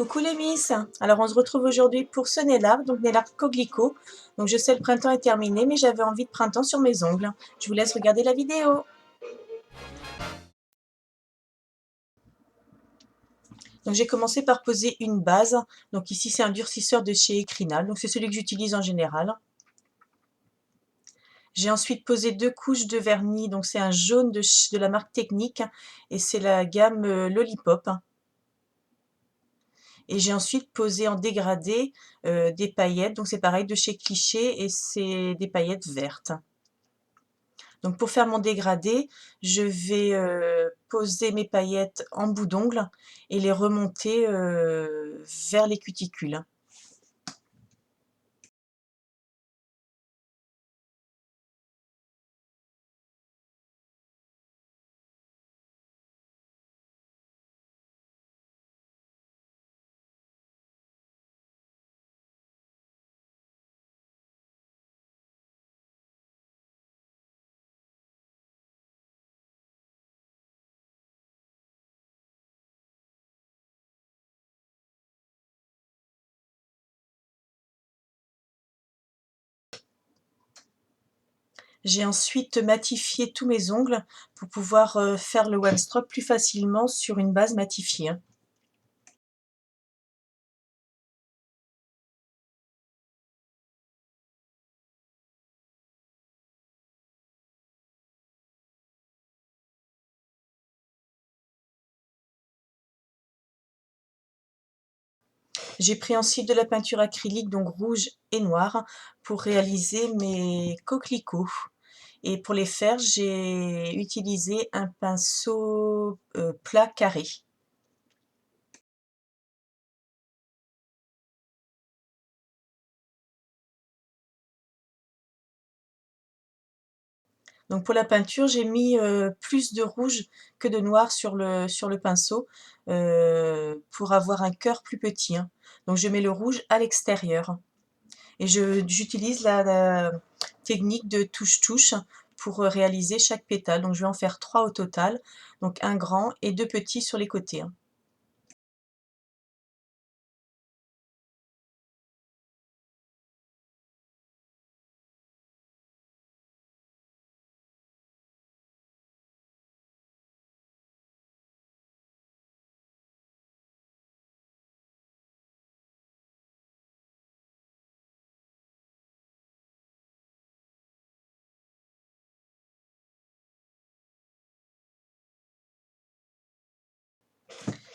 Coucou les Miss. Alors on se retrouve aujourd'hui pour ce nail art, donc nail art Coquelicot. Donc je sais le printemps est terminé, mais j'avais envie de printemps sur mes ongles. Je vous laisse regarder la vidéo. Donc j'ai commencé par poser une base. Donc ici c'est un durcisseur de chez Ecrinal, donc c'est celui que j'utilise en général. J'ai ensuite posé deux couches de vernis, donc c'est un jaune de la marque Technique et c'est la gamme Lollipop. Et j'ai ensuite posé en dégradé des paillettes, donc c'est pareil de chez Cliché et c'est des paillettes vertes. Donc pour faire mon dégradé, je vais poser mes paillettes en bout d'ongle et les remonter vers les cuticules. J'ai ensuite matifié tous mes ongles pour pouvoir faire le one stroke plus facilement sur une base matifiée. J'ai pris ensuite de la peinture acrylique, donc rouge et noire, pour réaliser mes coquelicots. Et pour les faire, j'ai utilisé un pinceau plat carré. Donc pour la peinture, j'ai mis plus de rouge que de noir sur le pinceau pour avoir un cœur plus petit, hein. Donc je mets le rouge à l'extérieur. Et j'utilise la technique de touche-touche pour réaliser chaque pétale. Donc je vais en faire 3 au total, donc un grand et deux petits sur les côtés, hein.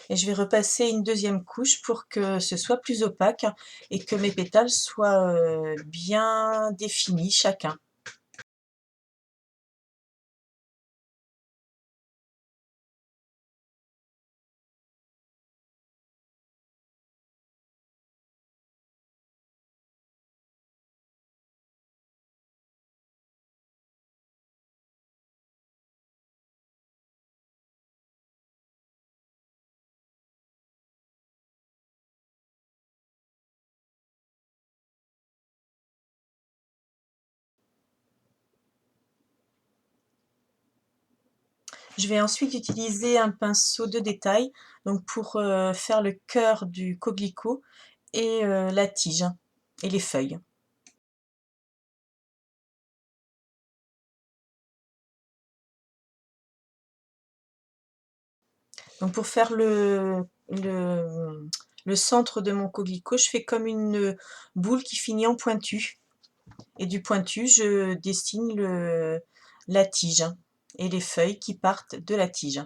Et je vais repasser une deuxième couche pour que ce soit plus opaque et que mes pétales soient bien définis chacun. Je vais ensuite utiliser un pinceau de détail donc pour faire le cœur du coquelicot et la tige et les feuilles. Donc pour faire le centre de mon coquelicot, je fais comme une boule qui finit en pointu. Et du pointu, je dessine la tige et les feuilles qui partent de la tige.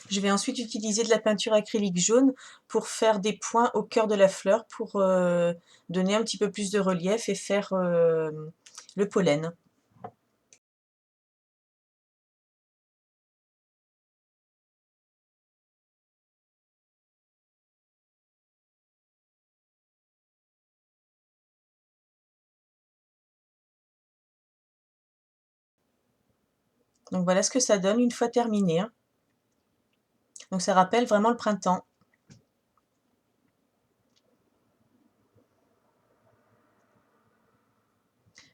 Je vais ensuite utiliser de la peinture acrylique jaune pour faire des points au cœur de la fleur pour donner un petit peu plus de relief et faire le pollen. Donc voilà ce que ça donne une fois terminé, hein. Donc ça rappelle vraiment le printemps.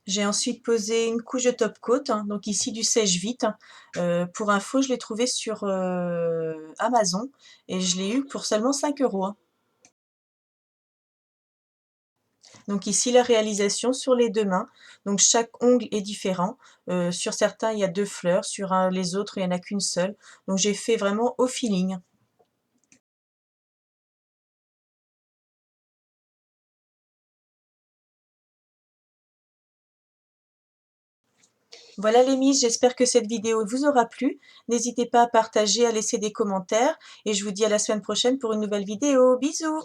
J'ai ensuite posé une couche de top coat, hein, donc ici du sèche-vite. Pour info, je l'ai trouvé sur, Amazon et je l'ai eu pour seulement 5 €, hein. Donc ici la réalisation sur les 2 mains. Donc chaque ongle est différent. Sur certains, il y a 2 fleurs, sur les autres, il y en a qu'une seule. Donc j'ai fait vraiment au feeling. Voilà les miss, j'espère que cette vidéo vous aura plu. N'hésitez pas à partager, à laisser des commentaires et je vous dis à la semaine prochaine pour une nouvelle vidéo. Bisous!